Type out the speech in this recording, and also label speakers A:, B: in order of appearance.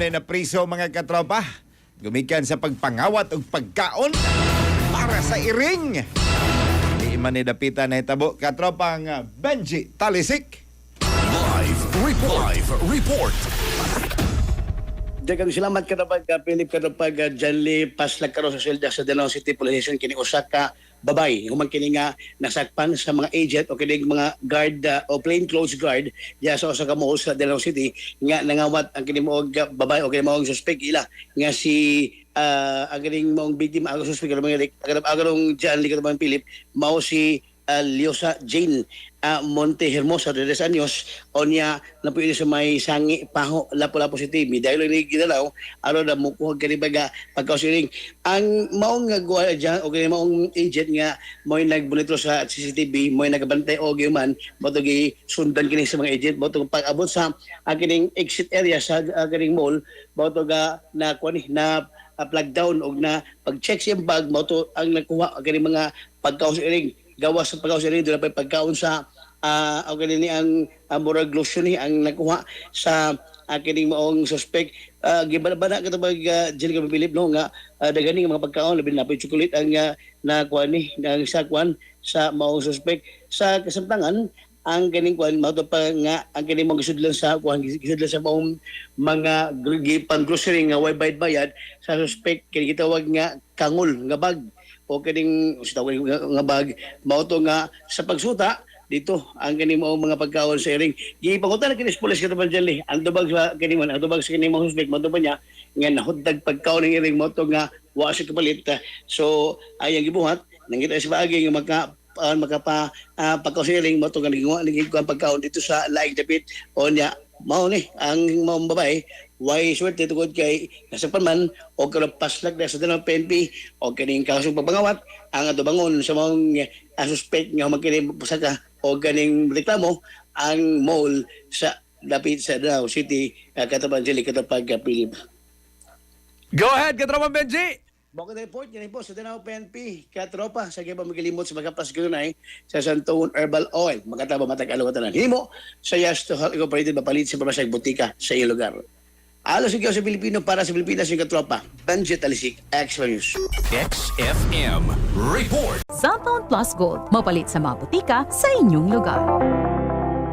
A: Na priso mga katropa, gumikan sa pagpangawat ug pagkaon para sa iring. Di man ni dapitan na hitabo katropang Benji Talisik.
B: Live report.
C: Daghang salamat kadapag Philip kadapag Janly Paslag karo sa silda sa Danao City Police Station kini usa ka babay human kini nga nasakpan sa mga agent o kini mga guard o plain clothes guard diya sa usa ka mall sa Danao City nga nangawat ang kini mo'g babay o kini mo'g suspect ila nga si ang kining mo'g biktima ang suspect agarong Janly kadapag Philip mao si Liosa Jane Monte Hermosa de 10 anyos o niya na pwede sa may sangi paho lapo-lapo si TV dahil ni ginalaw aron na mukuha kanibaga pagkausiring ang maong nga guwa dyan o kaya maong agent nga mo'y nagbunitro sa CCTV mo'y nagabantay o gyuman mo'to gi sundan kini sa mga agent mo'to pag-abot sa kining exit area sa kining mall mo'to ga na kuani na plug down og na pag-check siyang bag mo'to ang nakuha kini mga pagkausiring gawas sa pagkausiring doon na pagkaon sa o ganini ang murag lotion ni ang nakuha sa kining maong suspect gibana katubag Jelly Philip no nga dagani nga mga pagkaon labi na chocolate ang nakuha ni ang sakwan sa maong suspect sa kasamtangan ang ganing kuan mao pa nga ang kini mo gisudlan sa kuan gisudlan sa maong mga gipan grocery nga way bayad sa suspect kini gitawag nga kangol nga bag o kining sitawag nga bag mao to nga sa pagsuta dito ang kini mao mga pagkaon sa iring gipangutan kini sa pulis katubag Jelly ang tubag sa kini man ang tubag sa kini mga suspect mo pa niya nga nahuddag pagkaon ng iring mo to nga wa siya kapalit so ayang gibuhat nangita sa baagi nga makapa pagkausiring mo to nga naging pagkaon dito sa laing dapit o niya mao ni ang maong babae why swerte tungod kay nasapan man o kada paslag na sa Danao PNP o kining kasong pagpangawat ang atubangon sa mga suspect nga magkini pasaka o ganing reklamo ang mall sa dapit sa Danao City katapang Jelly katapag Philip.
D: Go ahead, Katropa Benji!
C: Bukod report, yan po sa Danao PNP, katropa, sa kaya pa magilimot sa mga pasgunay sa Santoon Herbal Oil. Magkataba matag-alaw tanan. Himo, sa Yasto Health Incorporated, mapalit sa pamasag butika sa iyong lugar. Alos ikaw sa Pilipino para sa Pilipinas yung katropa. Benji Talisik, Extra News.
B: XFM report.
E: Santown Plus Gold, mapalit sa mga butika sa inyong lugar.